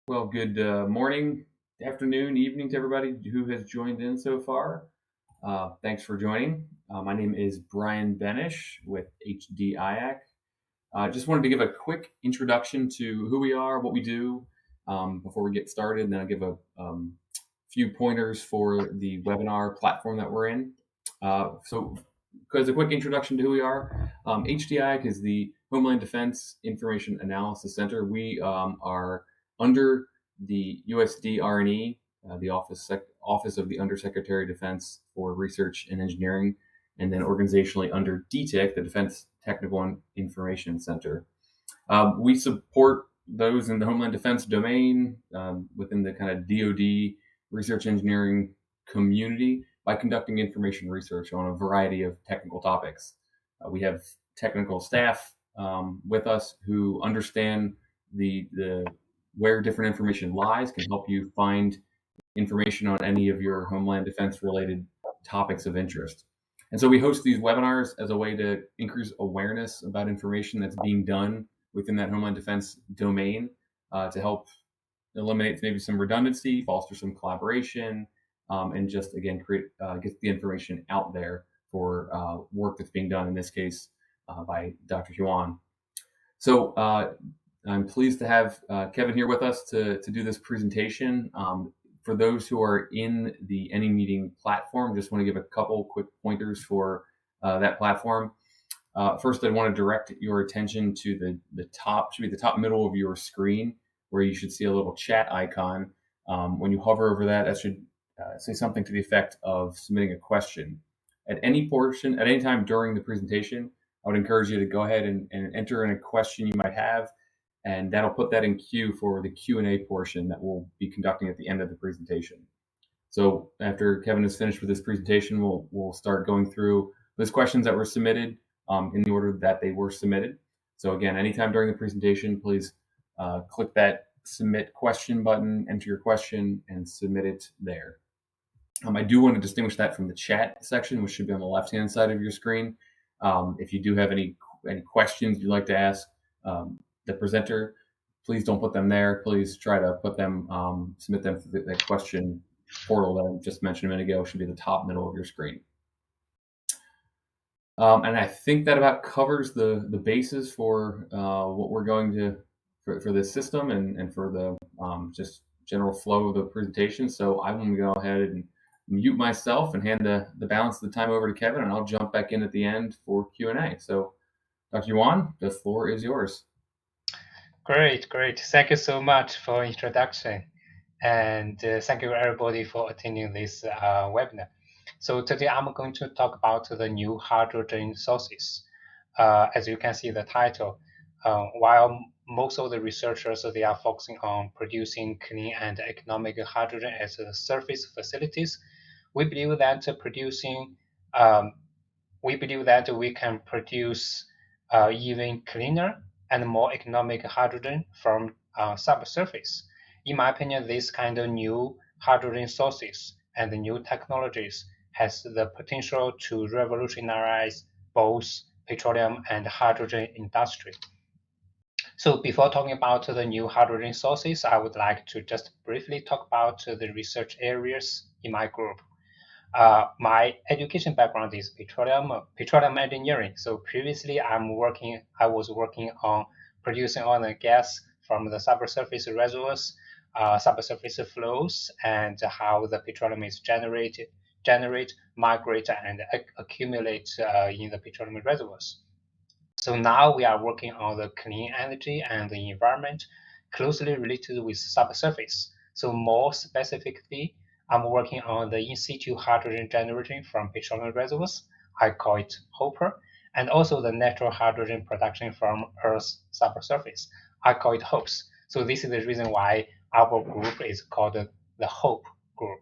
Well, good morning, afternoon, evening to everybody who has joined in so far. Thanks for joining. My name is Brian Benish with HDIAC. I just wanted to give a quick introduction to who we are, what we do, before we get started, and then I'll give a few pointers for the webinar platform that we're in. So, as a quick introduction to who we are, HDIAC is the Homeland Defense Information Analysis Center. We are under the USDRNE, the Office of the Undersecretary of Defense for Research and Engineering, and then organizationally under DTIC, the Defense Technical Information Center. We support those in the Homeland Defense domain within the kind of DoD research engineering community by conducting information research on a variety of technical topics. We have technical staff with us who understand the where different information lies, can help you find information on any of your Homeland Defense related topics of interest. And so we host these webinars as a way to increase awareness about information that's being done within that Homeland Defense domain to help eliminate maybe some redundancy, foster some collaboration, and just again get the information out there for work that's being done in this case by Dr. Huan. So I'm pleased to have Kevin here with us to do this presentation. For those who are in the AnyMeeting platform, just want to give a couple quick pointers for that platform. First, I want to direct your attention to the top, should be the top middle of your screen, where you should see a little chat icon. When you hover over that, that should say something to the effect of submitting a question. At any time during the presentation, I would encourage you to go ahead and enter in a question you might have, and that'll put that in queue for the Q&A portion that we'll be conducting at the end of the presentation. So after Kevin is finished with this presentation, we'll start going through those questions that were submitted in the order that they were submitted. So again, anytime during the presentation, please click that submit question button, enter your question, and submit it there. I do want to distinguish that from the chat section, which should be on the left-hand side of your screen. If you do have any questions you'd like to ask the presenter, please don't put them there. Please try to put them, submit them through that question portal that I just mentioned a minute ago. Should be the top middle of your screen. And I think that about covers the basis for what we're going to for this system and for the just general flow of the presentation. So I'm going to go ahead and mute myself and hand the balance of the time over to Kevin, and I'll jump back in at the end for Q&A. So Dr. Yuan, the floor is yours. Great. Thank you so much for introduction, and thank you everybody for attending this webinar. So today I'm going to talk about the new hydrogen sources. As you can see the title, while most of the researchers, they are focusing on producing clean and economic hydrogen as surface facilities, we believe that we can produce even cleaner and more economic hydrogen from subsurface. In my opinion, this kind of new hydrogen sources and the new technologies has the potential to revolutionize both petroleum and hydrogen industry. So before talking about the new hydrogen sources, I would like to just briefly talk about the research areas in my group. My education background is petroleum engineering. So previously, I was working on producing oil and gas from the subsurface reservoirs, subsurface flows, and how the petroleum is generate, migrate, and accumulate in the petroleum reservoirs. So now we are working on the clean energy and the environment closely related with subsurface. So more specifically, I'm working on the in-situ hydrogen generation from petroleum reservoirs. I call it HOPER, and also the natural hydrogen production from Earth's subsurface. I call it HOPES. So this is the reason why our group is called the HOPE group.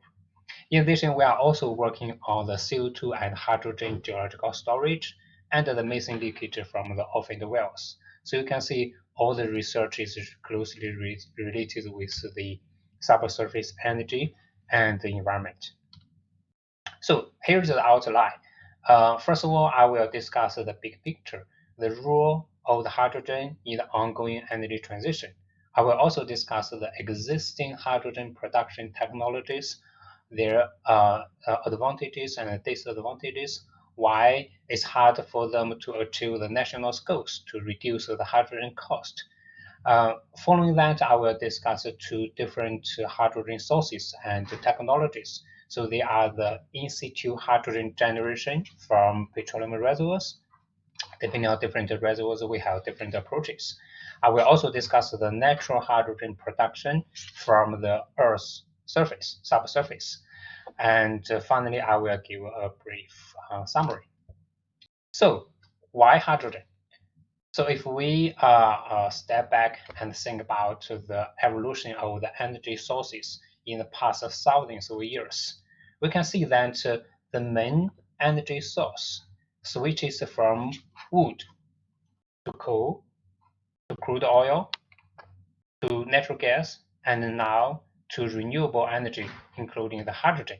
In addition, we are also working on the CO2 and hydrogen geological storage and the methane leakage from the offend wells. So you can see all the research is closely related with the subsurface energy and the environment. So here's the outline. First of all, I will discuss the big picture, the role of the hydrogen in the ongoing energy transition. I will also discuss the existing hydrogen production technologies, their advantages and disadvantages, why it's hard for them to achieve the national goals to reduce the hydrogen cost. Following that, I will discuss two different hydrogen sources and technologies. So they are the in-situ hydrogen generation from petroleum reservoirs. Depending on different reservoirs, we have different approaches. I will also discuss the natural hydrogen production from the Earth's surface, subsurface. And finally, I will give a brief summary. So why hydrogen? So if we step back and think about the evolution of the energy sources in the past thousands of years, we can see that the main energy source switches from wood to coal to crude oil to natural gas and now to renewable energy, including the hydrogen.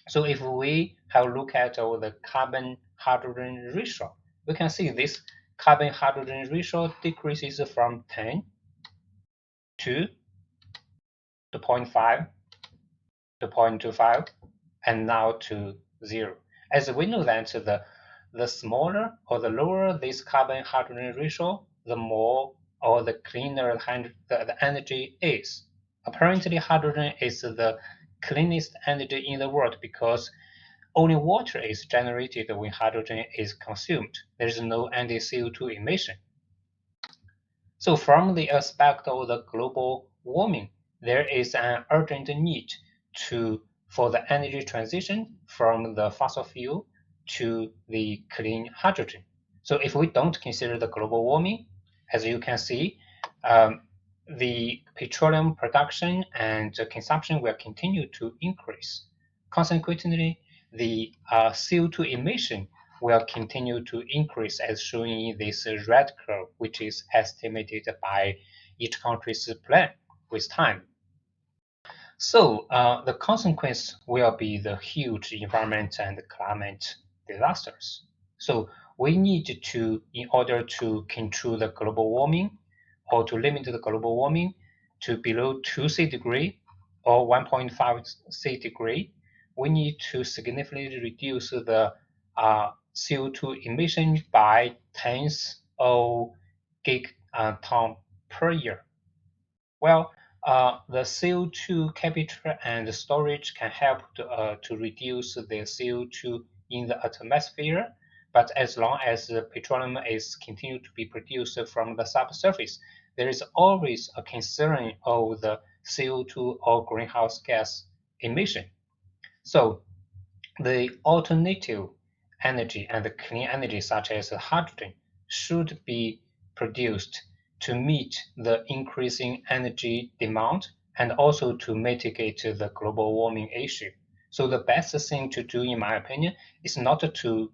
So if we have a look at the carbon hydrogen ratio, we can see this carbon hydrogen ratio decreases from 10 to 0.5 to 0.25 and now to 0. As we know that the smaller or the lower this carbon hydrogen ratio, the more or the cleaner the energy is. Apparently, hydrogen is the cleanest energy in the world because only water is generated when hydrogen is consumed. There is no any CO2 emission. So from the aspect of the global warming, there is an urgent need for the energy transition from the fossil fuel to the clean hydrogen. So if we don't consider the global warming, as you can see, the petroleum production and consumption will continue to increase. Consequently, the CO2 emission will continue to increase as shown in this red curve, which is estimated by each country's plan with time. So the consequence will be the huge environment and climate disasters. So we need to, in order to control the global warming or to limit the global warming to below 2 C degree or 1.5 C degree, we need to significantly reduce the CO2 emission by tens of gigaton per year. Well, the CO2 capture and storage can help to reduce the CO2 in the atmosphere, but as long as the petroleum is continued to be produced from the subsurface, there is always a concern of the CO2 or greenhouse gas emission. So the alternative energy and the clean energy such as hydrogen should be produced to meet the increasing energy demand and also to mitigate the global warming issue. So the best thing to do, in my opinion, is not to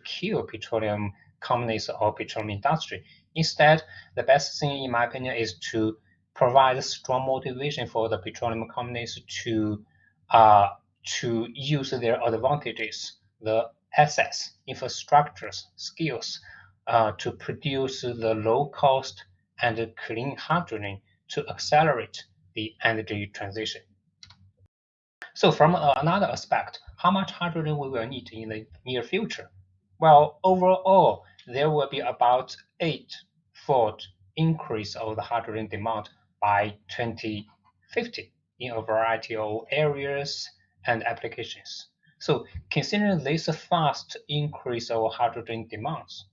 kill petroleum companies or petroleum industry. Instead, the best thing, in my opinion, is to provide strong motivation for the petroleum companies to use their advantages, the assets, infrastructures, skills to produce the low cost and clean hydrogen to accelerate the energy transition. So from another aspect, how much hydrogen we will need in the near future? Well, overall, there will be about 8-fold increase of the hydrogen demand by 2050 in a variety of areas and applications. So considering this fast increase of hydrogen demands,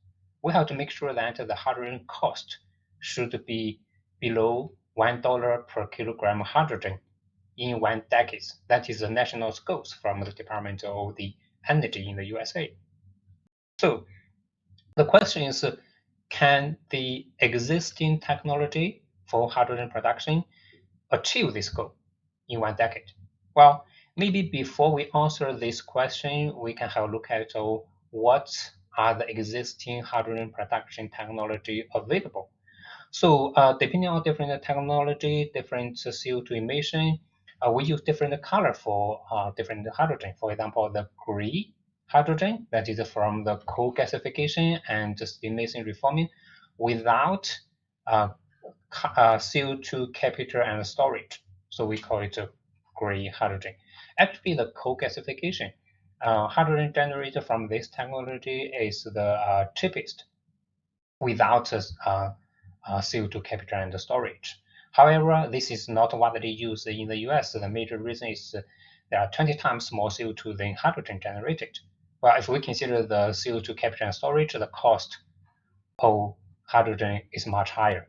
we have to make sure that the hydrogen cost should be below $1 per kilogram hydrogen in 1 decade. That is the national goals from the Department of the Energy in the USA. So the question is, can the existing technology for hydrogen production achieve this goal in 1 decade? Well, maybe before we answer this question, we can have a look at what are the existing hydrogen production technology available. So depending on different technology, different CO2 emission, we use different color for different hydrogen. For example, the green hydrogen, that is from the coal gasification and steam-methane reforming without CO2 capture and storage. So we call it gray hydrogen. Actually, the co-gasification hydrogen generated from this technology is the cheapest without CO2 capture and storage. However, this is not widely used in the US. The major reason is there are 20 times more CO2 than hydrogen generated. Well, if we consider the CO2 capture and storage, the cost of hydrogen is much higher.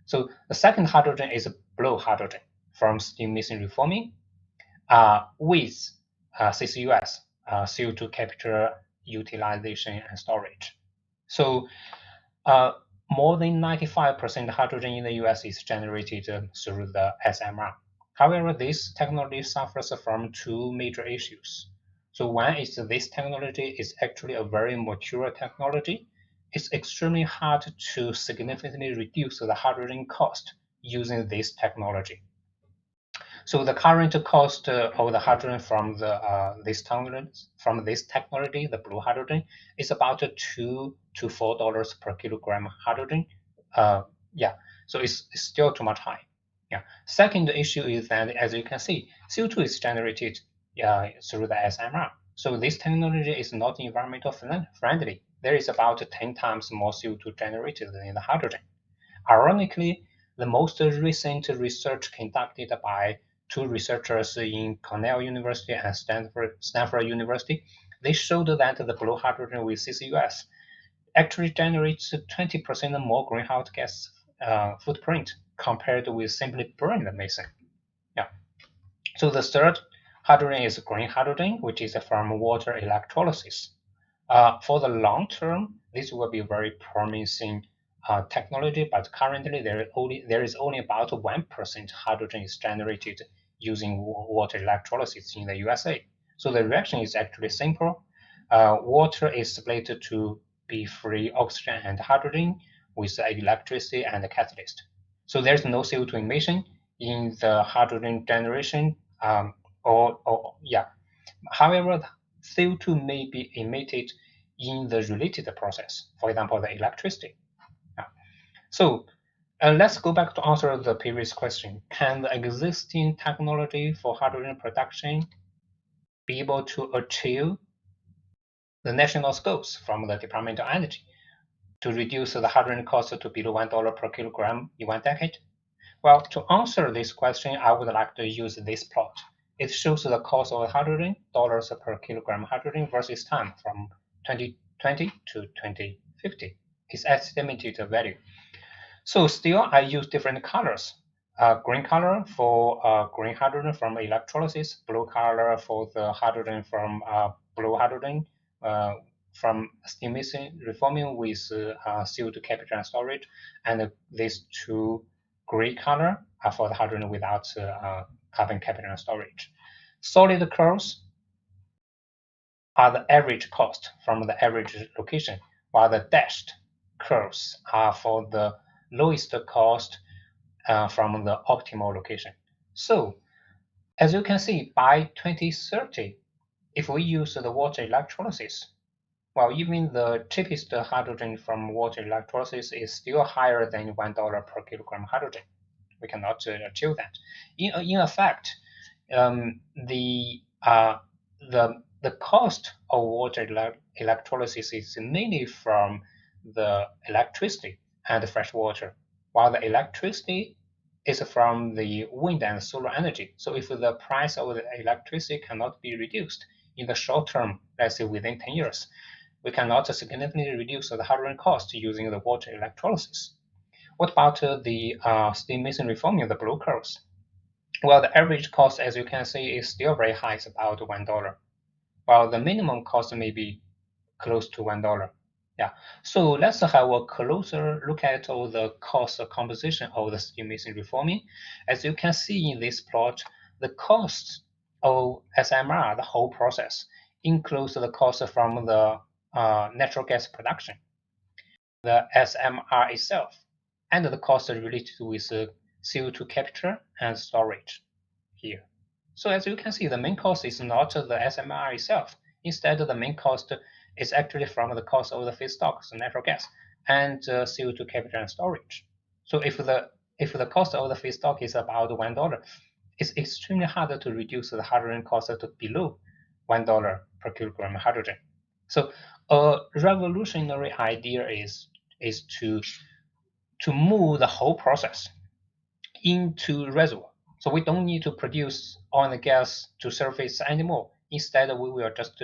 So the second hydrogen is blue hydrogen from steam-methane reforming with CCUS, CO2 capture, utilization, and storage. So more than 95% hydrogen in the US is generated through the SMR. However, this technology suffers from two major issues. So one is this technology is actually a very mature technology. It's extremely hard to significantly reduce the hydrogen cost using this technology. So the current cost of the hydrogen from this technology, the blue hydrogen, is about $2 to $4 per kilogram hydrogen. So it's still too much high. Yeah. Second issue is that, as you can see, CO2 is generated through the SMR. So this technology is not environmental friendly. There is about 10 times more CO2 generated than the hydrogen. Ironically, the most recent research conducted by two researchers in Cornell University and Stanford University, they showed that the blue hydrogen with CCUS actually generates 20% more greenhouse gas footprint compared with simply burning methane. Yeah. So the third hydrogen is green hydrogen, which is from water electrolysis. For the long term, this will be very promising technology, but currently there is only about 1% hydrogen is generated using water electrolysis in the USA. So the reaction is actually simple. Water is split to be free oxygen and hydrogen with electricity and a catalyst. So there's no CO2 emission in the hydrogen generation. However, CO2 may be emitted in the related process, for example, the electricity. So let's go back to answer the previous question. Can the existing technology for hydrogen production be able to achieve the national goals from the Department of Energy to reduce the hydrogen cost to below $1 per kilogram in 1 decade? Well, to answer this question, I would like to use this plot. It shows the cost of hydrogen, dollars per kilogram hydrogen versus time from 2020 to 2050. Its estimated value. So still, I use different colors. Green color for green hydrogen from electrolysis, blue color for the hydrogen from blue hydrogen from steam methane reforming with CO2 capture and storage, and these two gray color are for the hydrogen without carbon capture and storage. Solid curves are the average cost from the average location, while the dashed curves are for the lowest cost from the optimal location. So as you can see, by 2030, if we use the water electrolysis, well, even the cheapest hydrogen from water electrolysis is still higher than $1 per kilogram hydrogen. We cannot achieve that. In effect, the cost of water electrolysis is mainly from the electricity and fresh water, while the electricity is from the wind and solar energy. So if the price of the electricity cannot be reduced in the short term, let's say within 10 years, we cannot significantly reduce the hydrogen cost using the water electrolysis. What about the steam methane reforming, the blue curves? Well, the average cost, as you can see, is still very high. It's about $1, while the minimum cost may be close to $1. Yeah. So let's have a closer look at all the cost composition of the steam methane reforming. As you can see in this plot, the cost of SMR, the whole process, includes the cost from the natural gas production, the SMR itself, and the cost related with CO2 capture and storage here. So as you can see, the main cost is not the SMR itself. Instead, the main cost is actually from the cost of the feedstock, so natural gas, and CO2 capture and storage. So if the if the cost of the feedstock is about $1, it's extremely hard to reduce the hydrogen cost to below $1 per kilogram hydrogen. So a revolutionary idea is to move the whole process into reservoir. So we don't need to produce oil and gas to surface anymore. Instead, we will just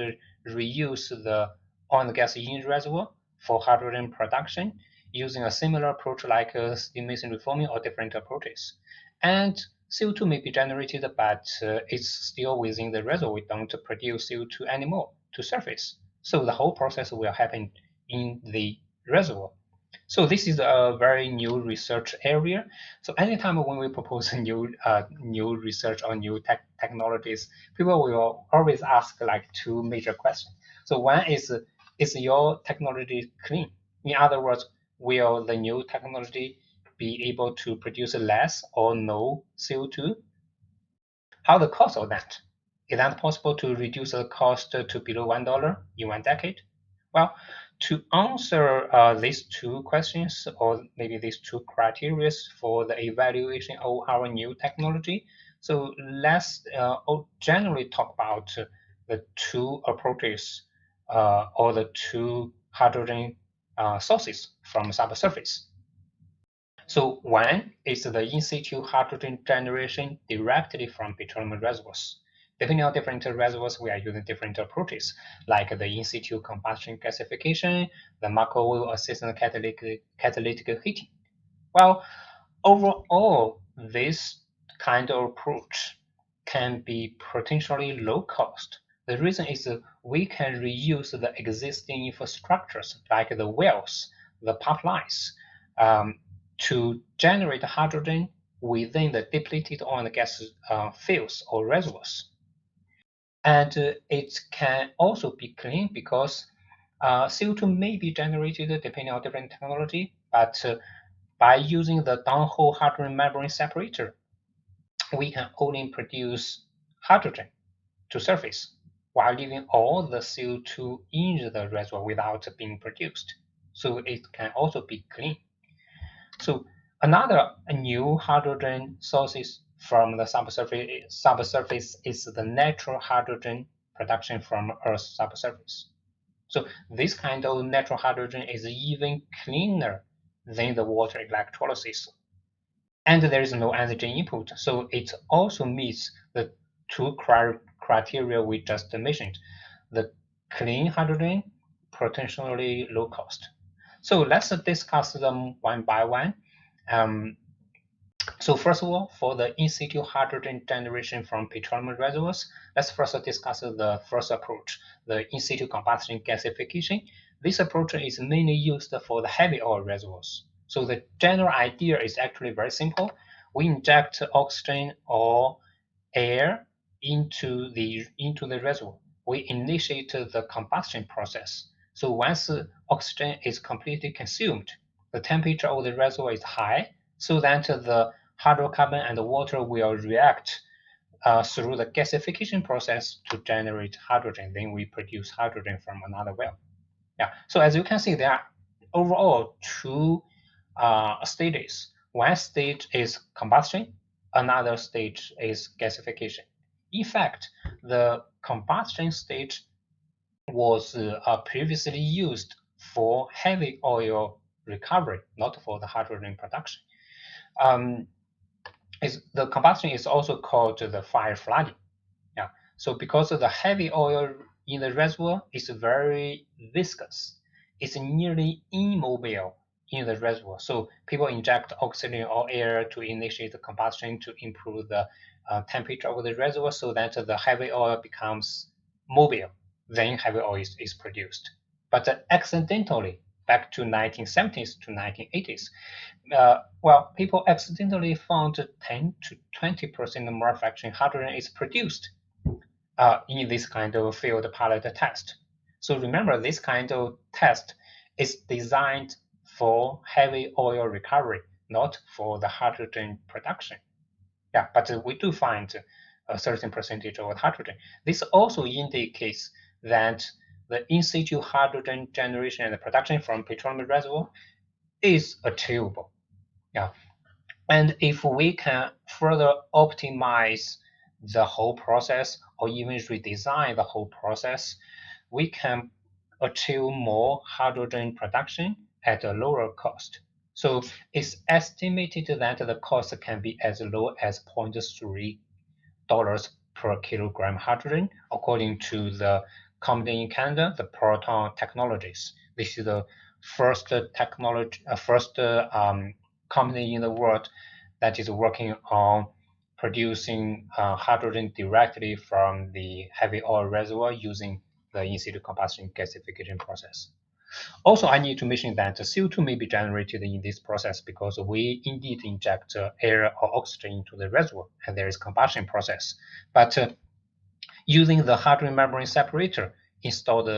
reuse the oil and gas in reservoir for hydrogen production using a similar approach like steam-methane reforming or different approaches. And CO2 may be generated, but it's still within the reservoir. We don't produce CO2 anymore to surface. So the whole process will happen in the reservoir. So this is a very new research area. So anytime when we propose a new research or new technologies, people will always ask like two major questions. So one is your technology clean? In other words, will the new technology be able to produce less or no CO2? How the cost of that? Is that possible to reduce the cost to below $1 in 1 decade? Well, to answer these two questions, or maybe these two criteria for the evaluation of our new technology, so let's generally talk about the two approaches or the two hydrogen sources from subsurface. So one is the in-situ hydrogen generation directly from petroleum reservoirs. Depending on different reservoirs, we are using different approaches, like the in-situ combustion gasification, the microwave-assisted catalytic heating. Well, overall, this kind of approach can be potentially low cost. The reason is we can reuse the existing infrastructures like the wells, the pipelines, to generate hydrogen within the depleted oil and gas fields or reservoirs. And it can also be clean because CO2 may be generated depending on different technology, but by using the downhole hydrogen membrane separator, we can only produce hydrogen to surface while leaving all the CO2 in the reservoir without being produced. So it can also be clean. So another new hydrogen sources from the subsurface is the natural hydrogen production from Earth's subsurface. So this kind of natural hydrogen is even cleaner than the water electrolysis. And there is no energy input, so it also meets the two criteria we just mentioned, the clean hydrogen, potentially low cost. So let's discuss them one by one. So first of all, for the in-situ hydrogen generation from petroleum reservoirs, let's first discuss the first approach, the in-situ combustion gasification. This approach is mainly used for the heavy oil reservoirs. So the general idea is actually very simple. We inject oxygen or air into the reservoir. We initiate the combustion process. So once oxygen is completely consumed, the temperature of the reservoir is high, so that the hydrocarbon and the water will react through the gasification process to generate hydrogen. Then we produce hydrogen from another well. Yeah. So as you can see, there are overall two stages. One stage is combustion, another stage is gasification. In fact, the combustion stage was previously used for heavy oil recovery, not for the hydrogen production. The combustion is also called the fire flooding. Yeah. So because of the heavy oil in the reservoir is very viscous, it's nearly immobile in the reservoir. So people inject oxygen or air to initiate the combustion to improve the temperature of the reservoir so that the heavy oil becomes mobile. Then heavy oil is produced. But accidentally, back to 1970s to 1980s, people accidentally found 10 to 20% more fractional hydrogen is produced in this kind of field pilot test. So remember, this kind of test is designed for heavy oil recovery, not for the hydrogen production. Yeah, but we do find a certain percentage of hydrogen. This also indicates that the in-situ hydrogen generation and production from petroleum reservoir is achievable. Yeah. And if we can further optimize the whole process or even redesign the whole process, we can achieve more hydrogen production at a lower cost. So it's estimated that the cost can be as low as $0.3 per kilogram hydrogen, according to the company in Canada, the Proton Technologies. This is the first company in the world that is working on producing hydrogen directly from the heavy oil reservoir using the in-situ combustion gasification process. Also, I need to mention that CO2 may be generated in this process because we indeed inject air or oxygen into the reservoir, and there is combustion process. But using the hydrogen membrane separator installed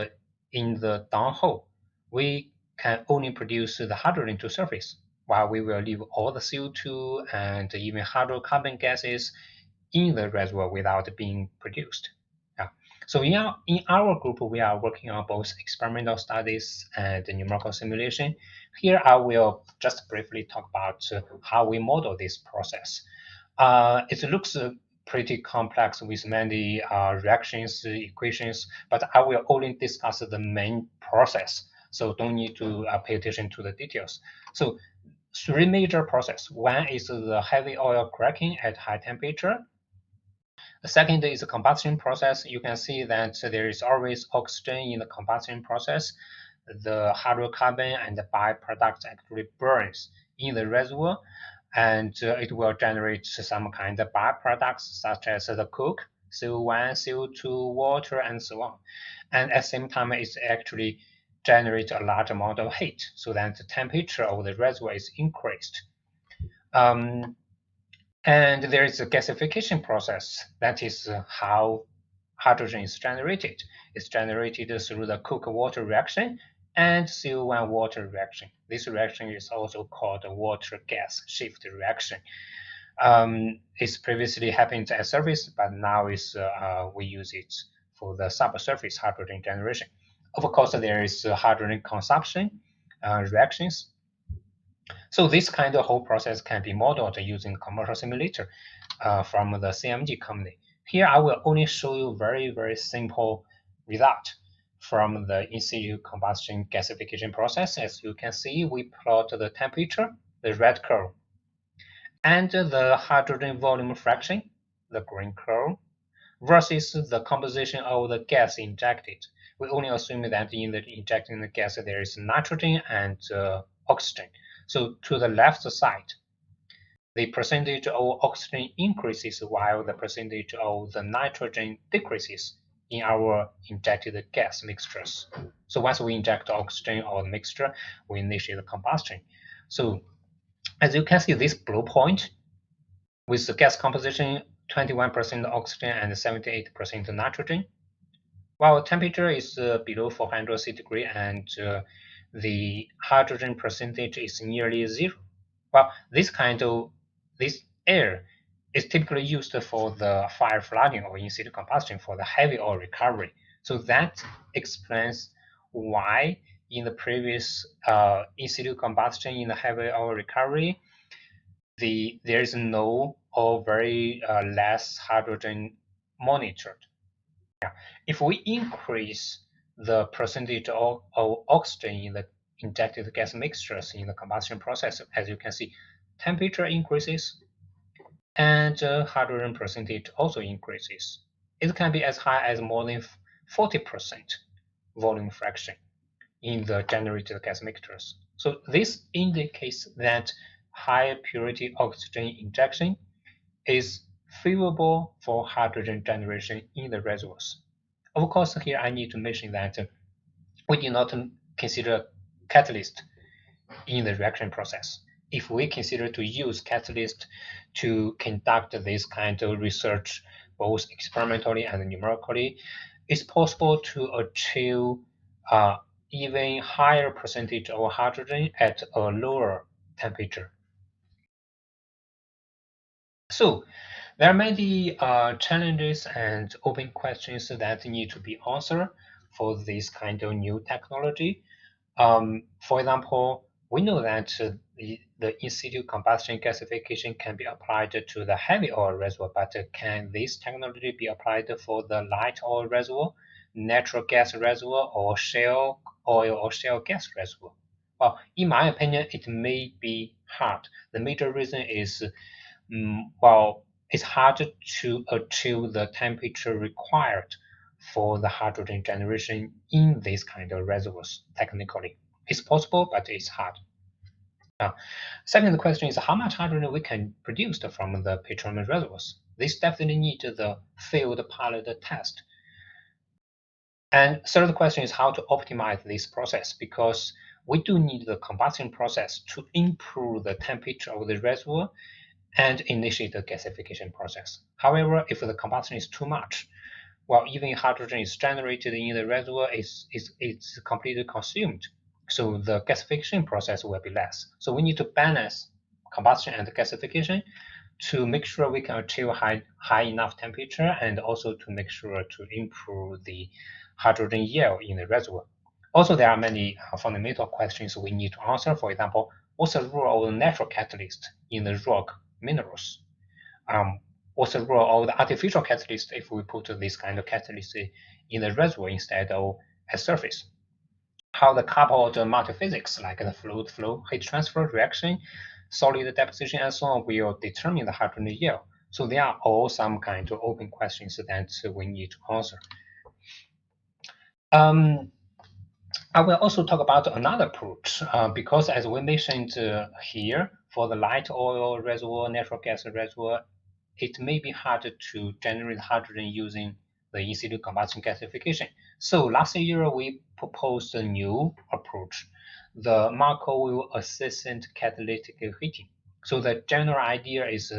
in the downhole, we can only produce the hydrogen to surface, while we will leave all the CO2 and even hydrocarbon gases in the reservoir without being produced. So in our group, we are working on both experimental studies and numerical simulation. Here, I will just briefly talk about how we model this process. It looks pretty complex with many reactions, equations, but I will only discuss the main process, so don't need to pay attention to the details. So three major processes. One is the heavy oil cracking at high temperature. The second is the combustion process. You can see that there is always oxygen in the combustion process. The hydrocarbon and the byproducts actually burns in the reservoir, and it will generate some kind of byproducts such as the coke, CO1, CO2, water, and so on. And at the same time, it actually generates a large amount of heat, so that the temperature of the reservoir is increased. And there is a gasification process. That is how hydrogen is generated. It's generated through the coke-water reaction and CO1 water reaction. This reaction is also called a water-gas shift reaction. It's previously happened at surface, but now we use it for the subsurface hydrogen generation. Of course, there is hydrogen consumption reactions. So this kind of whole process can be modeled using commercial simulator from the CMG company. Here, I will only show you very, very simple result from the in-situ combustion gasification process. As you can see, we plot the temperature, the red curve, and the hydrogen volume fraction, the green curve, versus the composition of the gas injected. We only assume that in the injecting the gas, there is nitrogen and oxygen. So to the left side, the percentage of oxygen increases while the percentage of the nitrogen decreases in our injected gas mixtures. So once we inject oxygen or the mixture, we initiate the combustion. So as you can see, this blue point with the gas composition 21% oxygen and 78% nitrogen, while temperature is below 400 C and the hydrogen percentage is nearly zero. Well, this air is typically used for the fire flooding or in-situ combustion for the heavy oil recovery. So that explains why in the previous in-situ combustion in the heavy oil recovery, there is no or very less hydrogen monitored. If we increase the percentage of oxygen in the injected gas mixtures in the combustion process, as you can see, temperature increases and hydrogen percentage also increases. It can be as high as more than 40% volume fraction in the generated gas mixtures. So this indicates that higher purity oxygen injection is favorable for hydrogen generation in the reservoirs. Of course, here I need to mention that we do not consider catalyst in the reaction process. If we consider to use catalyst to conduct this kind of research, both experimentally and numerically, it's possible to achieve even higher percentage of hydrogen at a lower temperature. So there are many challenges and open questions that need to be answered for this kind of new technology. For example, we know that the in-situ combustion gasification can be applied to the heavy oil reservoir, but can this technology be applied for the light oil reservoir, natural gas reservoir, or shale oil or shale gas reservoir? Well, in my opinion, it may be hard. The major reason is, well, it's hard to achieve the temperature required for the hydrogen generation in this kind of reservoirs technically. It's possible, but it's hard. Second question is how much hydrogen we can produce from the petroleum reservoirs. This definitely need the field pilot test. And third question is how to optimize this process, because we do need the combustion process to improve the temperature of the reservoir and initiate the gasification process. However, if the combustion is too much, well, even hydrogen is generated in the reservoir, it's completely consumed. So the gasification process will be less. So we need to balance combustion and gasification to make sure we can achieve high enough temperature, and also to make sure to improve the hydrogen yield in the reservoir. Also, there are many fundamental questions we need to answer. For example, what's the role of the natural catalyst in the rock minerals? What's the role of the artificial catalyst if we put this kind of catalyst in the reservoir instead of at surface? How the coupled multiphysics like the fluid flow, heat transfer reaction, solid deposition, and so on will determine the hydrogen yield. So they are all some kind of open questions that we need to answer. I will also talk about another approach, because as we mentioned here, for the light oil reservoir, natural gas reservoir, it may be hard to generate hydrogen using the in-situ combustion gasification. So last year we proposed a new approach, the Markov assistant catalytic heating. So the general idea is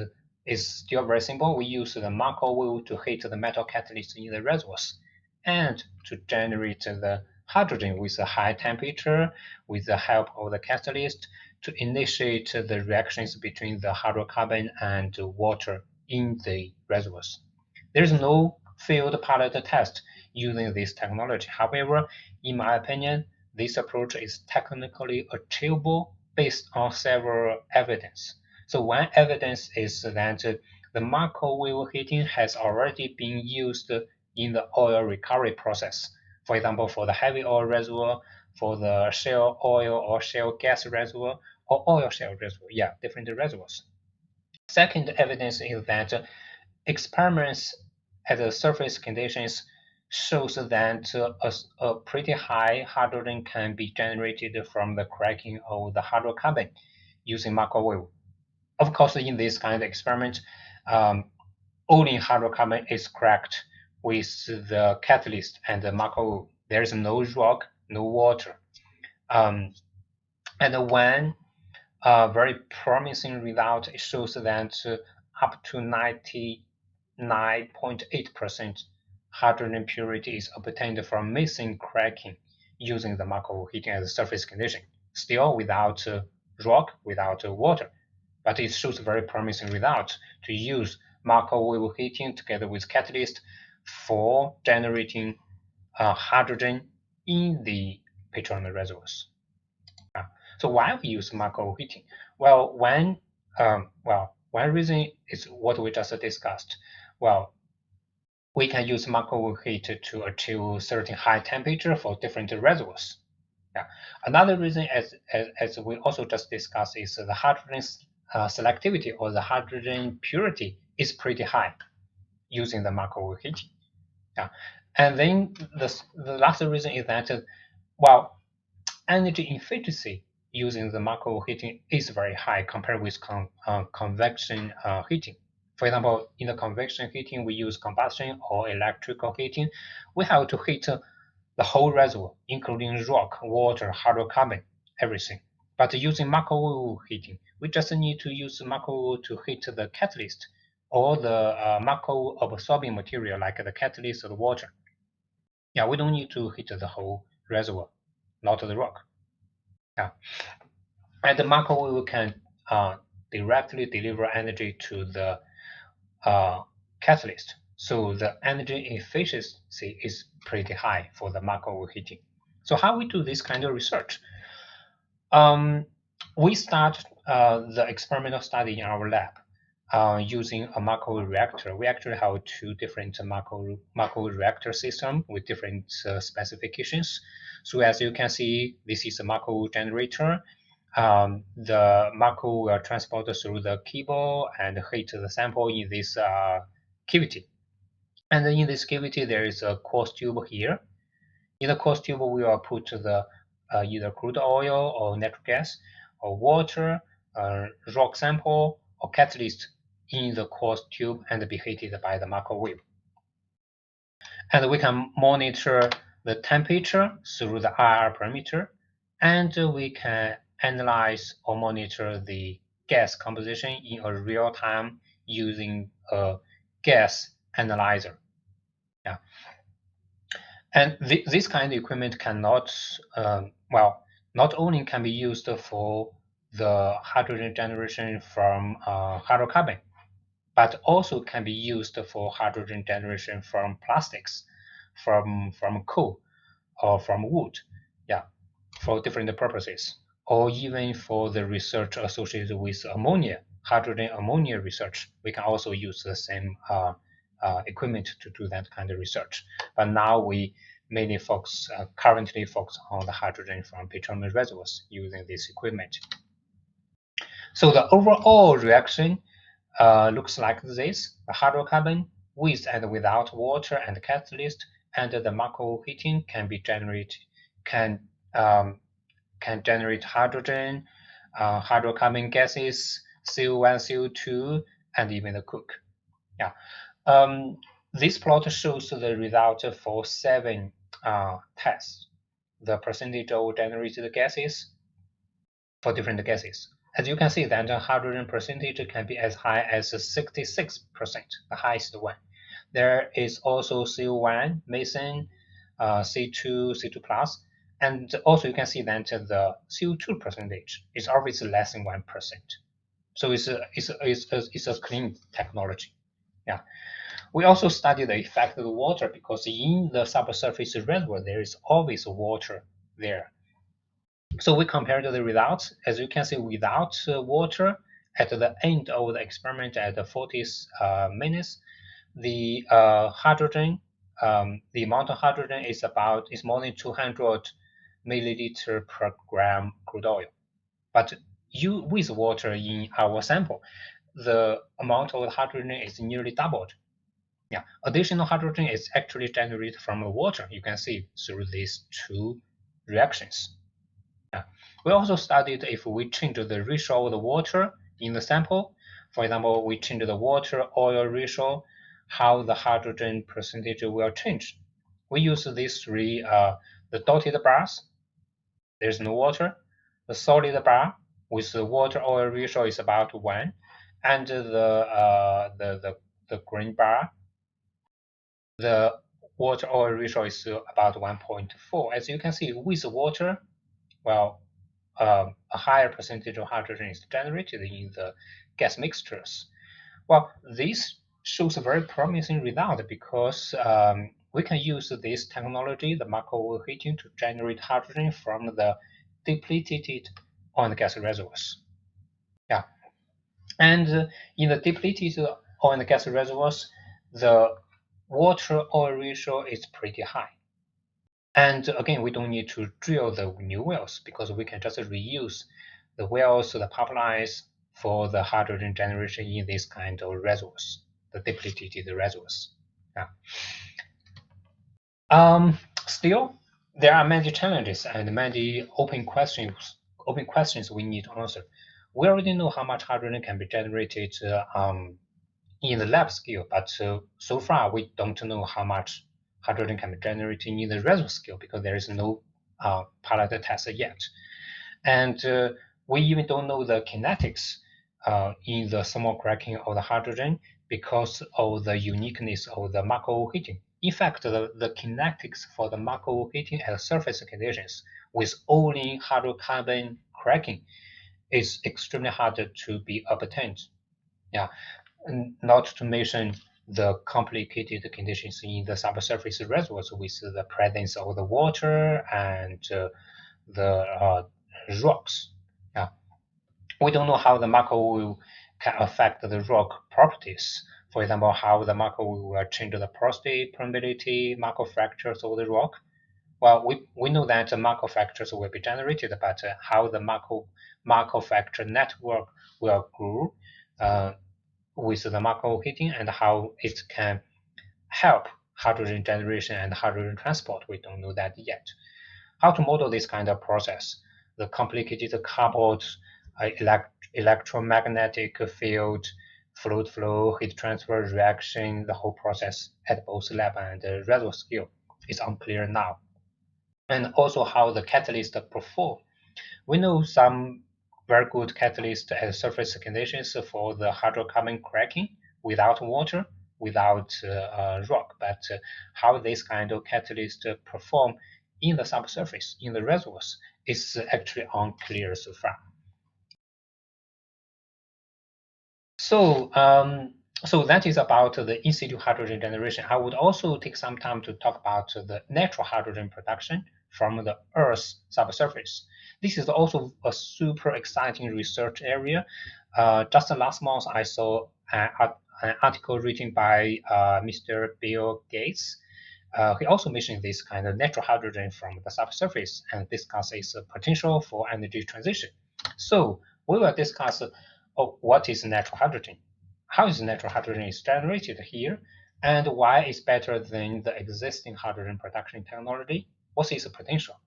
still very simple. We use the Markov to heat the metal catalyst in the reservoirs and to generate the hydrogen with a high temperature with the help of the catalyst to initiate the reactions between the hydrocarbon and water in the reservoirs. There is no field pilot test using this technology. However, in my opinion, this approach is technically achievable based on several evidence. So one evidence is that the Markov heating has already been used in the oil recovery process. For example, for the heavy oil reservoir, for the shale oil or shale gas reservoir, or oil shale reservoir, different reservoirs. Second evidence is that experiments at the surface conditions shows that a pretty high hydrogen can be generated from the cracking of the hydrocarbon using Markov. Of course, in this kind of experiment, only hydrocarbon is cracked with the catalyst and the Markov. There is no rock, no water. And one very promising result shows that up to 99.8% hydrogen purity is obtained from mixing cracking using the Markov heating as a surface condition, still without rock, without water. But it shows very promising result to use Markov heating together with catalyst for generating hydrogen in the petroleum reservoirs. So why we use Markov heating? Well, one reason is what we just discussed. Well, we can use Markov heat to achieve certain high temperature for different reservoirs. Another reason, as we also just discussed, is the hydrogen selectivity or the hydrogen purity is pretty high using the Markov heating. And then the last reason is that, energy efficiency using the Markov heating is very high compared with convection heating. For example, in the convection heating, we use combustion or electrical heating. We have to heat the whole reservoir, including rock, water, hydrocarbon, everything. But using Markov heating, we just need to use Markov to heat the catalyst or the Markov absorbing material like the catalyst or the water. We don't need to heat the whole reservoir, not the rock. And the Markov can directly deliver energy to the catalyst. So the energy efficiency is pretty high for the Markov heating. So how we do this kind of research? we start the experimental study in our lab using a macro reactor. We actually have two different macro reactor systems with different specifications. So as you can see, this is a macro generator. The macro will transport through the cable and heat the sample in this cavity. And in this cavity, there is a quartz tube here. In the quartz tube, we will put the either crude oil or natural gas or water, rock sample, or catalyst in the quartz tube and be heated by the microwave. And we can monitor the temperature through the IR parameter, and we can analyze or monitor the gas composition in a real time using a gas analyzer. Yeah. And this kind of equipment cannot, not only can be used for the hydrogen generation from hydrocarbon, but also can be used for hydrogen generation from plastics, from coal, or from wood, yeah, for different purposes, or even for the research associated with ammonia, hydrogen ammonia research. We can also use the same equipment to do that kind of research. But now we mainly currently focus on the hydrogen from petroleum reservoirs using this equipment. So the overall reaction looks like this: the hydrocarbon with and without water and catalyst, and the macro heating can generate hydrogen, hydrocarbon gases, CO1, CO2, and even the coke. Yeah. This plot shows the result for 7 tests, the percentage of generated gases for different gases. As you can see, that the hydrogen percentage can be as high as 66%, the highest one. There is also CO1, methane, C2, C2 plus, and also you can see that the CO2 percentage is always less than 1%. So it's a clean technology. Yeah. We also studied the effect of the water because in the subsurface reservoir there is always water there. So we compared the results. As you can see, without water, at the end of the experiment at 40 minutes, the hydrogen, the amount of hydrogen is more than 200 milliliter per gram crude oil. But with water in our sample, the amount of hydrogen is nearly doubled. Yeah, additional hydrogen is actually generated from the water. You can see through these two reactions. Yeah. We also studied if we change the ratio of the water in the sample. For example, we change the water-oil ratio, how the hydrogen percentage will change. We use these three, the dotted bars, there's no water. The solid bar with the water-oil ratio is about 1, and the green bar, the water-oil ratio is about 1.4. As you can see, with water, well, a higher percentage of hydrogen is generated in the gas mixtures. Well, this shows a very promising result because we can use this technology, the macro heating, to generate hydrogen from the depleted oil and gas reservoirs. Yeah, and in the depleted oil and gas reservoirs, the water-oil ratio is pretty high. And again, we don't need to drill the new wells because we can just reuse the wells, the pipelines for the hydrogen generation in this kind of reservoirs, the depleted reservoirs. Yeah. Still, there are many challenges and many open questions we need to answer. We already know how much hydrogen can be generated in the lab scale, but so far we don't know how much hydrogen can be generated in the reservoir scale because there is no pilot test yet. And we even don't know the kinetics in the thermal cracking of the hydrogen because of the uniqueness of the macro heating. In fact, the kinetics for the macro heating at surface conditions with only hydrocarbon cracking is extremely hard to be obtained. Yeah, and not to mention the complicated conditions in the subsurface reservoirs with the presence of the water and the rocks. Yeah. we don't know how the macro can affect the rock properties. For example, how the macro will change the porosity, permeability, macro fractures of the rock. Well, we know that the macro fractures will be generated, but how the macro fracture network will grow with the macro heating and how it can help hydrogen generation and hydrogen transport, we don't know that yet. How to model this kind of process? The complicated coupled electromagnetic field, fluid flow, heat transfer reaction, the whole process at both lab and reservoir scale is unclear now. And also how the catalyst perform. We know some very good catalyst at surface conditions for the hydrocarbon cracking without water, without rock, but how this kind of catalyst perform in the subsurface, in the reservoirs, is actually unclear so far. So, so that is about the in-situ hydrogen generation. I would also take some time to talk about the natural hydrogen production from the Earth's subsurface. This is also a super exciting research area. Just last month, I saw an article written by Mr. Bill Gates. He also mentioned this kind of natural hydrogen from the subsurface and discuss its potential for energy transition. So we will discuss what is natural hydrogen, how is natural hydrogen is generated here, and why it's better than the existing hydrogen production technology, what is the potential,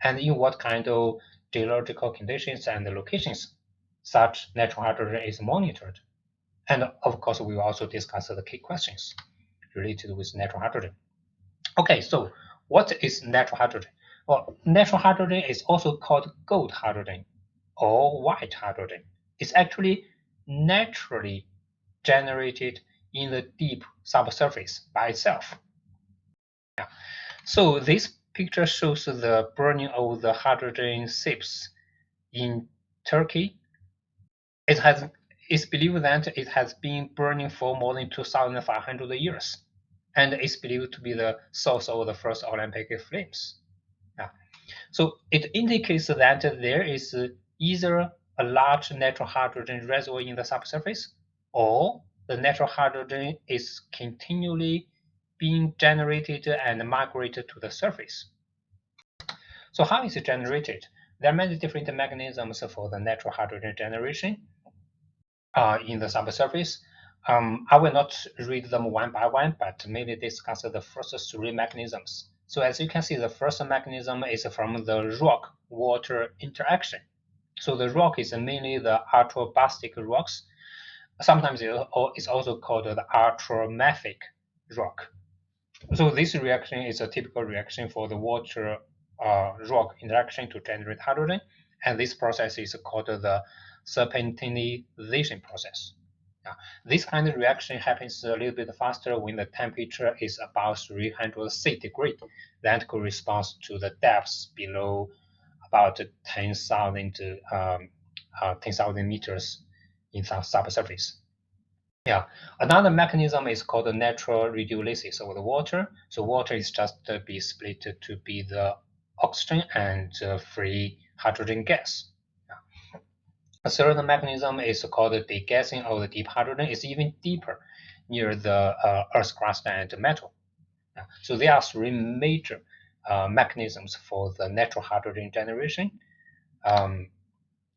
and in what kind of geological conditions and locations such natural hydrogen is monitored. And of course, we will also discuss the key questions related with natural hydrogen. Okay, so what is natural hydrogen? Well, natural hydrogen is also called gold hydrogen or white hydrogen. It's actually naturally generated in the deep subsurface by itself. Yeah. So this picture shows the burning of the hydrogen seeps in Turkey. It's believed that it has been burning for more than 2,500 years, and it's believed to be the source of the first Olympic flames. Yeah. So it indicates that there is either a large natural hydrogen reservoir in the subsurface, or the natural hydrogen is continually being generated and migrated to the surface. So how is it generated? There are many different mechanisms for the natural hydrogen generation in the subsurface. I will not read them one by one, but mainly discuss the first three mechanisms. So as you can see, the first mechanism is from the rock-water interaction. So the rock is mainly the ultrabasic rocks. Sometimes it's also called the ultramafic rock. So this reaction is a typical reaction for the water rock interaction to generate hydrogen, and this process is called the serpentinization process. This kind of reaction happens a little bit faster when the temperature is above 300 degrees. That corresponds to the depths below about 10,000 meters in the subsurface. Yeah, another mechanism is called the natural reductiolysis of the water. So water is just be split to be the oxygen and free hydrogen gas. Yeah. A third mechanism is called the degassing of the deep hydrogen. It's even deeper near the Earth's crust and metal. Yeah. So there are three major mechanisms for the natural hydrogen generation.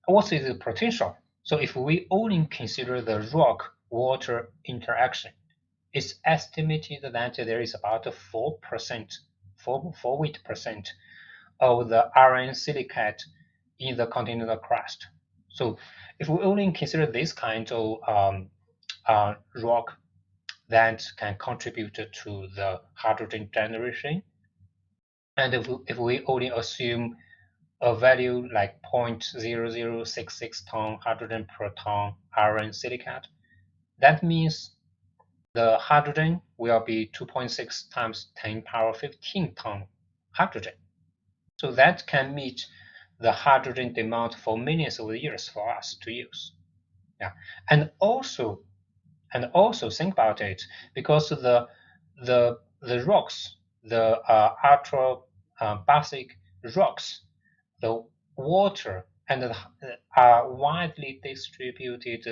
What is the potential? So if we only consider the rock-water interaction, it's estimated that there is about 4%, 4% of the iron silicate in the continental crust. So if we only consider this kind of rock that can contribute to the hydrogen generation, and if we only assume a value like 0.0066 ton hydrogen per ton iron silicate, that means the hydrogen will be 2.6 times 10 power 15 ton hydrogen. So that can meet the hydrogen demand for millions of years for us to use. Yeah, and also think about it, because the rocks, the ultra basic rocks, the water and are widely distributed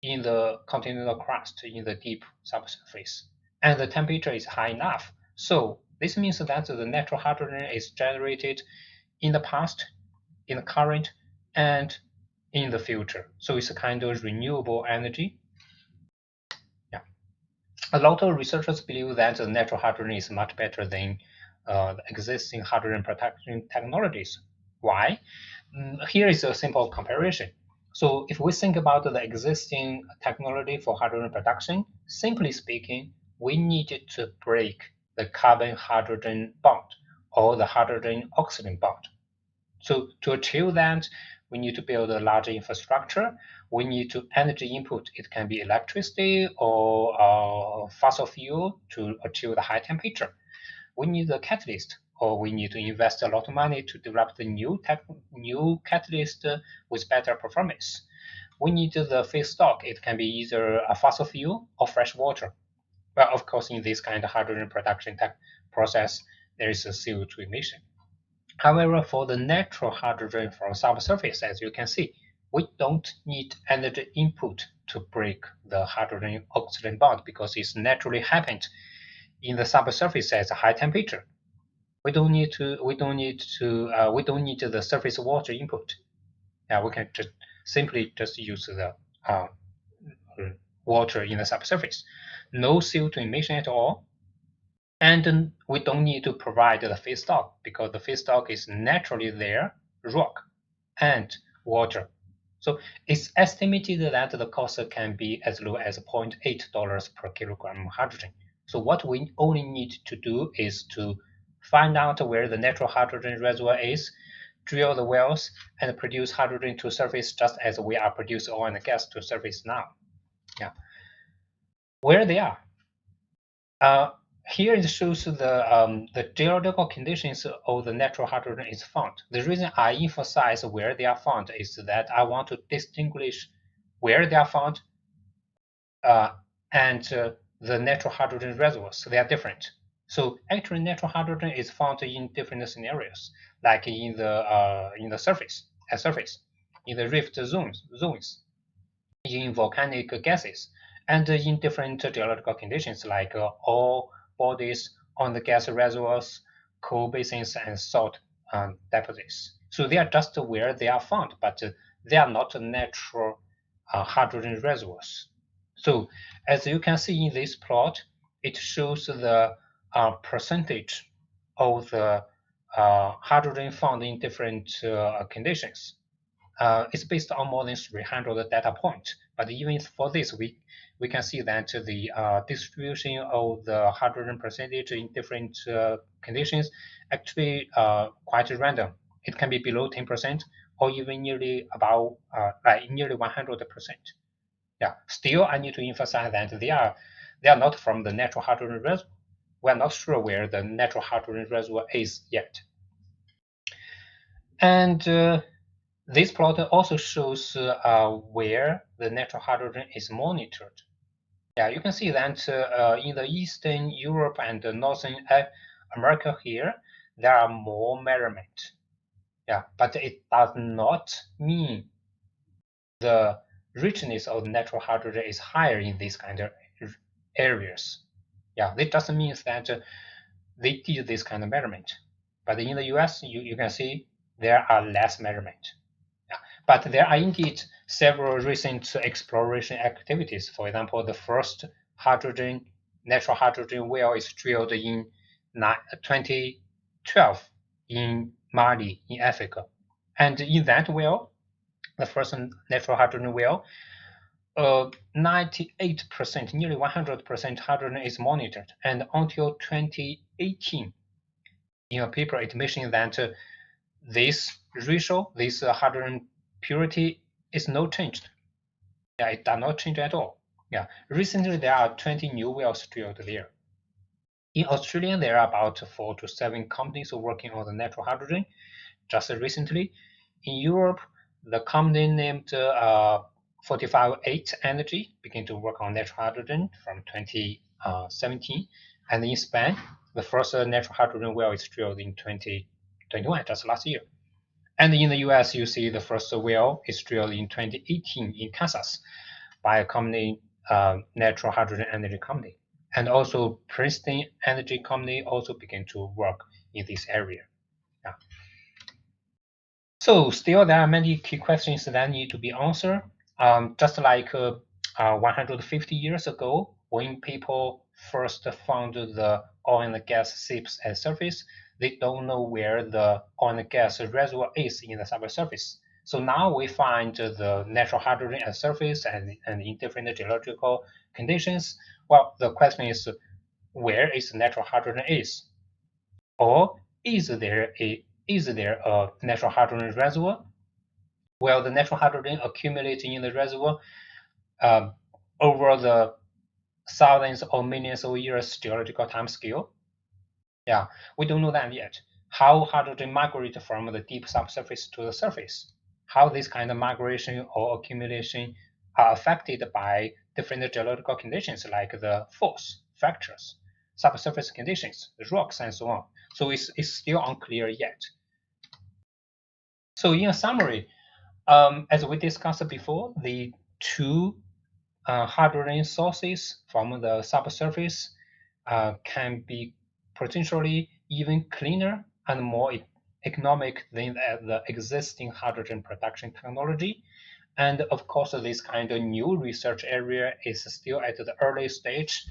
in the continental crust in the deep subsurface, and the temperature is high enough. So this means that the natural hydrogen is generated in the past, in the current, and in the future. So it's a kind of renewable energy. Yeah. A lot of researchers believe that the natural hydrogen is much better than the existing hydrogen production technologies. Why? Here is a simple comparison. So if we think about the existing technology for hydrogen production, simply speaking, we need to break the carbon-hydrogen bond or the hydrogen-oxygen bond. So to achieve that, we need to build a large infrastructure. We need to energy input. It can be electricity or fossil fuel to achieve the high temperature. We need a catalyst, or we need to invest a lot of money to develop the new catalyst with better performance. We need the feedstock. It can be either a fossil fuel or fresh water. Well, of course, in this kind of hydrogen production process, there is a CO2 emission. However, for the natural hydrogen from subsurface, as you can see, we don't need energy input to break the hydrogen-oxygen bond because it's naturally happened in the subsurface at a high temperature. We don't need the surface water input. We can simply use the water in the subsurface. No CO2 emission at all. And we don't need to provide the feedstock because the feedstock is naturally there, rock and water. So it's estimated that the cost can be as low as $0.8 per kilogram of hydrogen. So what we only need to do is to find out where the natural hydrogen reservoir is, drill the wells, and produce hydrogen to surface just as we are producing oil and gas to surface now. Yeah, where they are. Here it shows the geological conditions of the natural hydrogen is found. The reason I emphasize where they are found is that I want to distinguish where they are found and the natural hydrogen reservoirs. They are different. So actually, natural hydrogen is found in different scenarios, like in the surface, in the rift zones, in volcanic gases, and in different geological conditions like ore bodies on the gas reservoirs, coal basins, and salt deposits. So they are just where they are found, but they are not natural hydrogen reservoirs. So as you can see in this plot, it shows the percentage of the hydrogen found in different conditions. It's based on more than 300 data points, but even for this, we can see that the distribution of the hydrogen percentage in different conditions actually quite random. It can be below 10% or even nearly about nearly 100%. Yeah, still I need to emphasize that they are not from the natural hydrogen reservoir. We're not sure where the natural hydrogen reservoir is yet. And this plot also shows where the natural hydrogen is monitored. Yeah, you can see that in the Eastern Europe and Northern America here, there are more measurements. Yeah, but it does not mean the richness of natural hydrogen is higher in these kind of areas. Yeah, it just means that they did this kind of measurement. But in the US, you can see there are less measurements. Yeah. But there are indeed several recent exploration activities. For example, the first natural hydrogen well is drilled in 2012 in Mali, in Africa. And in that well, the first natural hydrogen well, 98%, nearly 100% hydrogen is monitored. And until 2018, in a paper, it mentioned that this ratio, this hydrogen purity is not changed. Yeah, it does not change at all. Yeah, recently there are 20 new wells drilled there. In Australia, there are about 4 to 7 companies working on the natural hydrogen. Just recently, in Europe, the company named 458 Energy began to work on natural hydrogen from 2017, and in Spain, the first natural hydrogen well is drilled in 2021, just last year. And in the US, you see the first well is drilled in 2018 in Kansas by a company, Natural Hydrogen Energy Company. And also Princeton Energy Company also began to work in this area. Yeah. So still there are many key questions that need to be answered. Just like 150 years ago, when people first found the oil and gas seeps at surface, they don't know where the oil and gas reservoir is in the subsurface. So now we find the natural hydrogen at surface and in different geological conditions. Well, the question is, where is natural hydrogen is? Or is there a natural hydrogen reservoir? Well, the natural hydrogen accumulating in the reservoir over the thousands or millions of years geological time scale. Yeah, we don't know that yet. How hydrogen migrate from the deep subsurface to the surface? How this kind of migration or accumulation are affected by different geological conditions like the faults, fractures, subsurface conditions, the rocks, and so on. So it's still unclear yet. So in summary, as we discussed before, the two hydrogen sources from the subsurface can be potentially even cleaner and more economic than the existing hydrogen production technology. And of course, this kind of new research area is still at the early stage.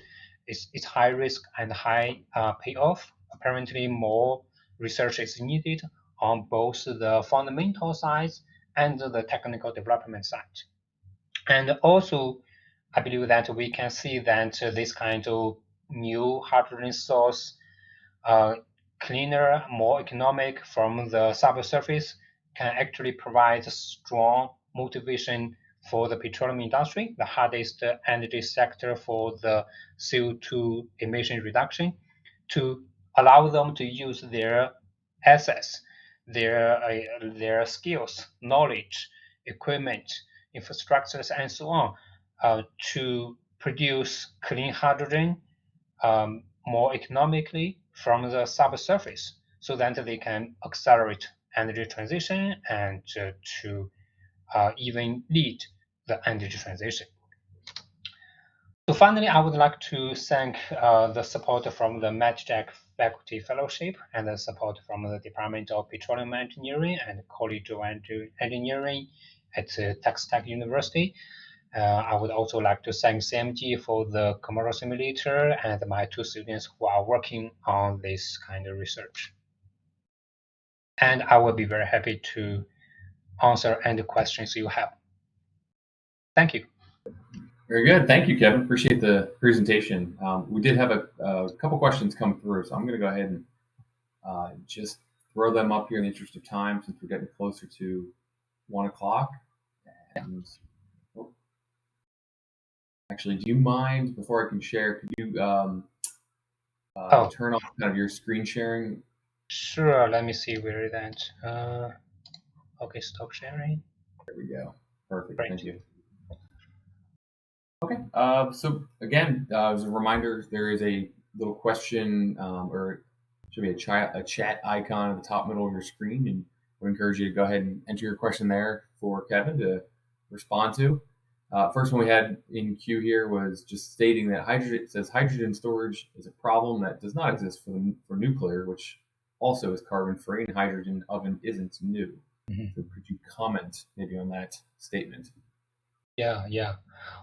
It's high risk and high payoff. Apparently, more research is needed on both the fundamental side and the technical development side. And also, I believe that we can see that this kind of new hydrogen source, cleaner, more economic from the subsurface, can actually provide strong motivation for the petroleum industry, the hardest energy sector for the CO2 emission reduction, to allow them to use their assets, their skills, knowledge, equipment, infrastructures, and so on, to produce clean hydrogen more economically from the subsurface, so that they can accelerate energy transition and to even lead the energy transition. So finally, I would like to thank the support from the MatchJack Faculty Fellowship and the support from the Department of Petroleum Engineering and College of Engineering at Texas Tech University. I would also like to thank CMG for the commercial simulator and my two students who are working on this kind of research. And I will be very happy to answer any questions you have. Thank you. Very good. Thank you, Kevin. Appreciate the presentation. We did have a couple questions come through, so I'm going to go ahead and just throw them up here in the interest of time since we're getting closer to 1 o'clock. And actually, do you mind, before I can share, could you turn off kind of your screen sharing? Sure. Let me see where it ends. Okay, stop sharing. There we go. Perfect. Great. Thank you. Okay. So again, as a reminder, there is a little question, or should be a chat icon at the top middle of your screen, and we encourage you to go ahead and enter your question there for Kevin to respond to. First one we had in queue here was just stating that hydrogen storage is a problem that does not exist for nuclear, which also is carbon free, and hydrogen oven isn't new. Mm-hmm. So could you comment maybe on that statement? Yeah.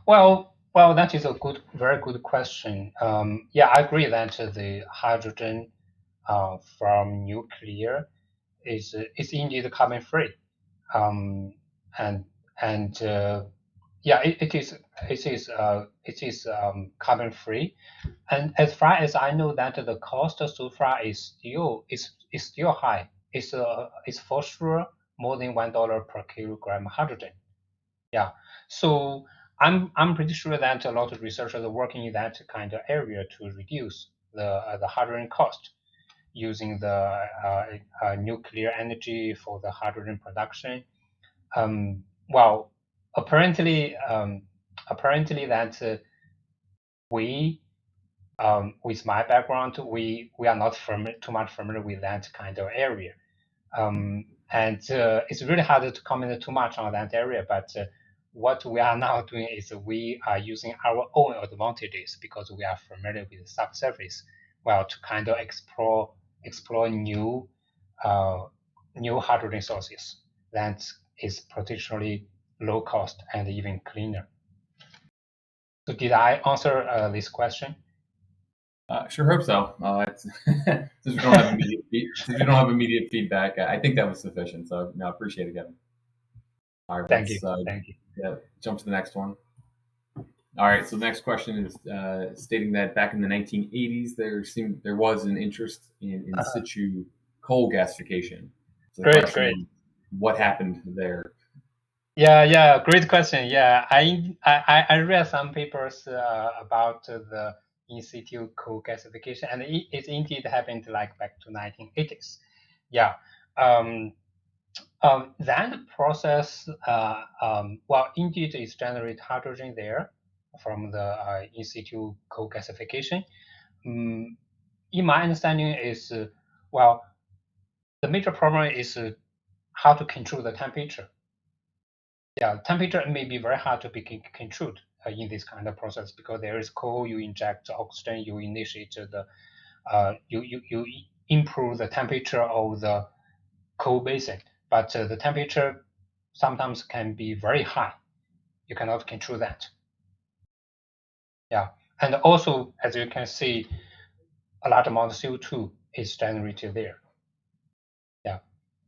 Well, that is a very good question. Yeah, I agree that the hydrogen from nuclear is indeed carbon free, yeah, it is carbon free, and as far as I know, that the cost so far is still high. It's for sure more than $1 per kilogram hydrogen. Yeah, so I'm pretty sure that a lot of researchers are working in that kind of area to reduce the hydrogen cost using the nuclear energy for the hydrogen production. Well, apparently that we with my background, we are not too much familiar with that kind of area. And it's really hard to comment too much on that area, but what we are now doing is we are using our own advantages because we are familiar with the subsurface, well, to kind of explore new hydrogen sources that is potentially low cost and even cleaner. So did I answer this question? Sure hope so. Since we don't have immediate feedback, I think that was sufficient. So no, I appreciate it, Kevin. All right, Thank you. Yeah, jump to the next one. All right, so the next question is stating that back in the 1980s, there was an interest in in-situ coal gasification. So Great. What happened there? Yeah, great question. Yeah, I read some papers about the in-situ coal gasification, and it indeed happened like back to 1980s. Yeah, that process, well, indeed, is generate hydrogen there from the in-situ coal gasification. In my understanding, is well, the major problem is how to control the temperature. Yeah, temperature may be very hard to be controlled in this kind of process because there is coal. You inject oxygen, you initiate the you improve the temperature of the coal basin, but the temperature sometimes can be very high. You cannot control that. Yeah, and also as you can see, a large amount of CO2 is generated there. Yeah,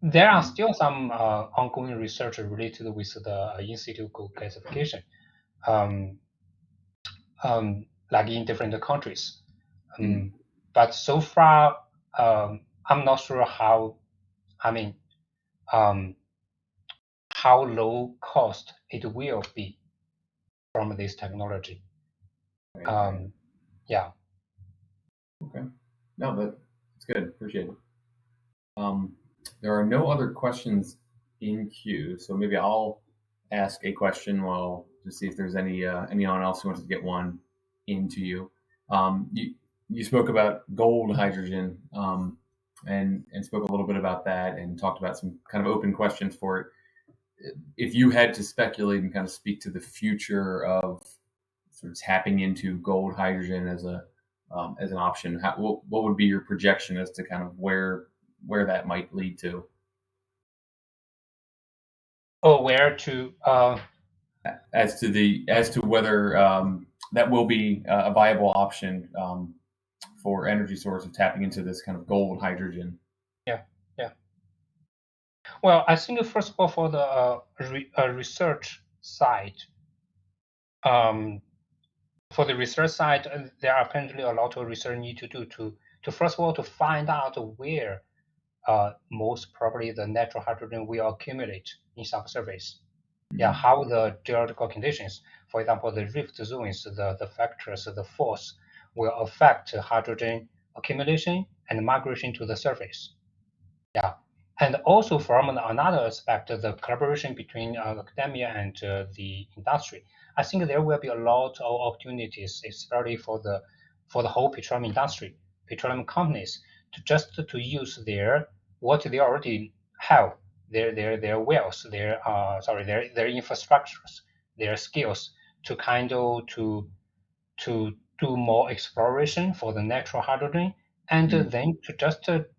there are still some ongoing research related with the in-situ coal gasification. Like in different countries. But so far, I'm not sure how low cost it will be from this technology. Right. Yeah. Okay. No, that's good. Appreciate it. There are no other questions in queue, so maybe I'll ask a question while to see if there's anyone else who wants to get one into you. You spoke about gold hydrogen and spoke a little bit about that and talked about some kind of open questions for it. If you had to speculate and kind of speak to the future of sort of tapping into gold hydrogen as an option, what would be your projection as to kind of where that might lead to? Oh, where to? As to whether that will be a viable option for energy source of tapping into this kind of gold hydrogen. Yeah. Well, I think first of all for the research side, for the research side, there are apparently a lot of research need to do to first of all to find out where most probably the natural hydrogen will accumulate in subsurface. Yeah, how the geological conditions, for example, the rift zones, the factors, the force will affect hydrogen accumulation and migration to the surface. Yeah, and also from another aspect, the collaboration between academia and the industry. I think there will be a lot of opportunities, especially for the whole petroleum industry, petroleum companies, to use what they already have, their wells, their infrastructures, their skills to kind of to do more exploration for the natural hydrogen, and then to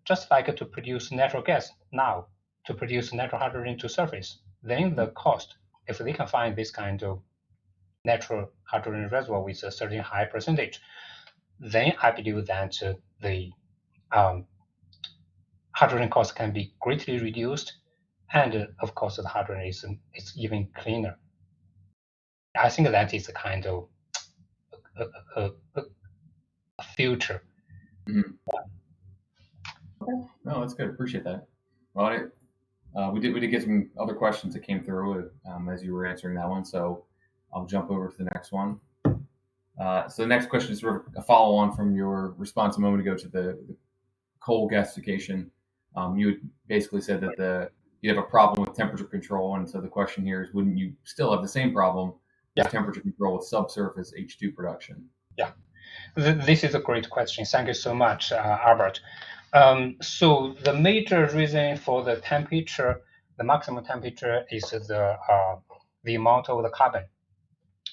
just like to produce natural gas now, to produce natural hydrogen to surface. Then the cost, if they can find this kind of natural hydrogen reservoir with a certain high percentage, then I believe that the hydrogen cost can be greatly reduced, and of course the hydrogen is even cleaner. I think that is a kind of a future. Okay. No, that's good. Appreciate that. Well, we did get some other questions that came through as you were answering that one, so I'll jump over to the next one. So the next question is sort of a follow-on from your response a moment ago to the coal gasification. You basically said that you have a problem with temperature control, and so the question here is, wouldn't you still have the same problem with temperature control with subsurface H2 production? Yeah, this is a great question. Thank you so much, Albert. So the major reason for the temperature, the maximum temperature, is the amount of the carbon.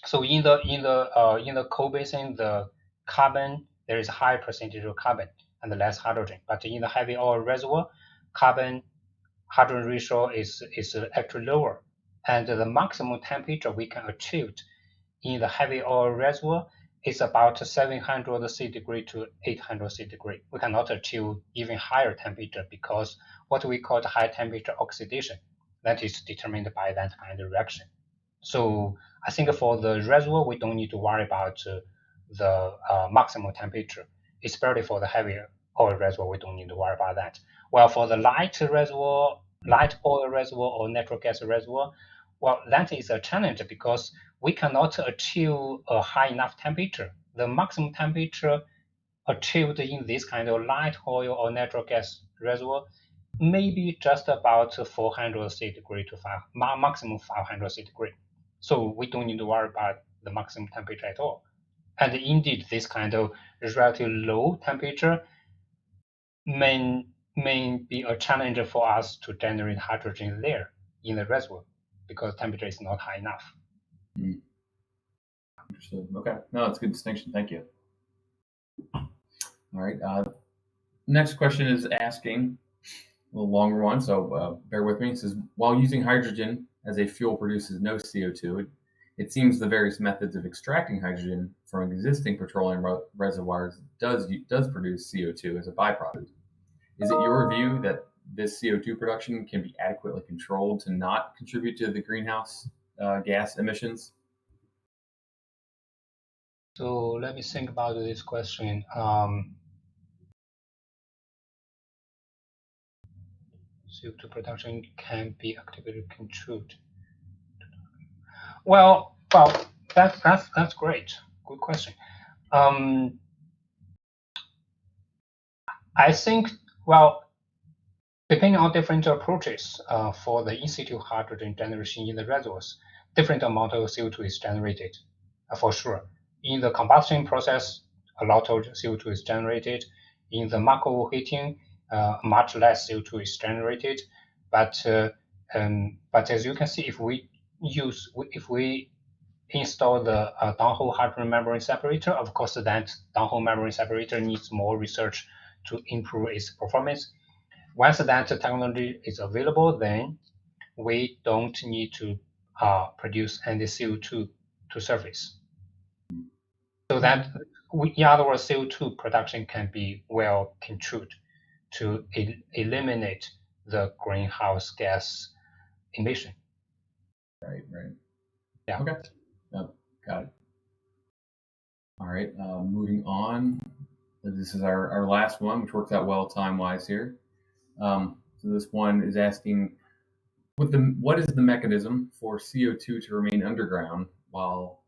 So in the coal basin, the carbon, there is a high percentage of carbon and less hydrogen. But in the heavy oil reservoir, carbon hydrogen ratio is actually lower, and the maximum temperature we can achieve in the heavy oil reservoir is about 700 C to 800 C. We cannot achieve even higher temperature because what we call the high temperature oxidation, that is determined by that kind of reaction. So I think for the reservoir, we don't need to worry about the maximum temperature, especially for the heavy oil reservoir, we don't need to worry about that. Well, for the light reservoir, light oil reservoir or natural gas reservoir, well, that is a challenge because we cannot achieve a high enough temperature. The maximum temperature achieved in this kind of light oil or natural gas reservoir maybe just about 400 C to maximum 500 C. So we don't need to worry about the maximum temperature at all. And indeed, this kind of relatively low temperature may be a challenge for us to generate hydrogen there in the reservoir because temperature is not high enough. Understood. Okay. No, that's a good distinction. Thank you. All right. Next question is asking a little longer one, so bear with me. It says, while using hydrogen as a fuel produces no CO2, it seems the various methods of extracting hydrogen from existing petroleum reservoirs does produce CO2 as a byproduct. Is it your view that this CO2 production can be adequately controlled to not contribute to the greenhouse gas emissions? So let me think about this question. CO2 production can be actively controlled. Well, that's great. Good question. I think, well, depending on different approaches for the in-situ hydrogen generation in the reservoirs, different amount of CO2 is generated, for sure. In the combustion process, a lot of CO2 is generated. In the macro heating, much less CO2 is generated. But as you can see, if we install the downhole hydrogen membrane separator, of course, that downhole membrane separator needs more research to improve its performance. Once that technology is available, then we don't need to produce any CO2 to surface. So that, in other words, CO2 production can be well controlled to eliminate the greenhouse gas emission. Right. Yeah. Okay. Got it. All right. Moving on. This is our last one, which works out well time-wise here. So this one is asking, what is the mechanism for CO2 to remain underground while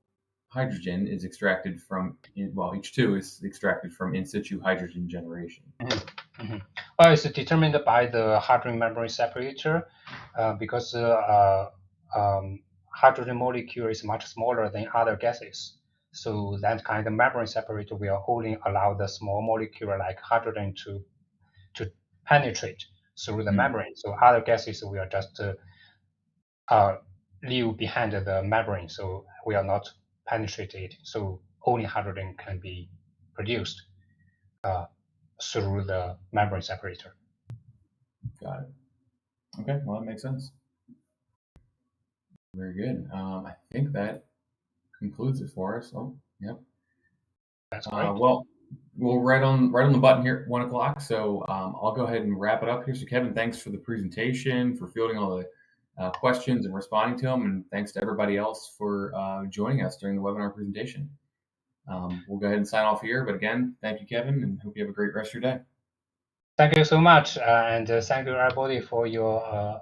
hydrogen is extracted from, H2 is extracted from in-situ hydrogen generation? Well, it's determined by the hydrogen membrane separator because hydrogen molecule is much smaller than other gases. So that kind of membrane separator will only allow the small molecule like hydrogen to penetrate through the membrane. So other gases will just leave behind the membrane, so will not penetrate it. So only hydrogen can be produced through the membrane separator. Got it. Okay, well, that makes sense. Very good. I think that concludes it for us. Oh, yep. That's great. Well, we're right on the button here at 1 o'clock. So I'll go ahead and wrap it up here. So Kevin, thanks for the presentation, for fielding all the questions and responding to them, and thanks to everybody else for joining us during the webinar presentation. We'll go ahead and sign off here. But again, thank you, Kevin, and hope you have a great rest of your day. Thank you so much, and thank you everybody for your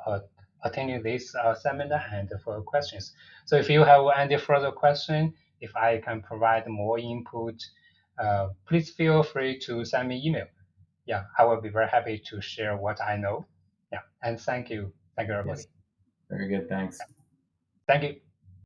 attending this seminar and for your questions. So if you have any further question, if I can provide more input, please feel free to send me email. Yeah, I will be very happy to share what I know. Yeah, and thank you everybody. Yes. Very good, thanks. Thank you.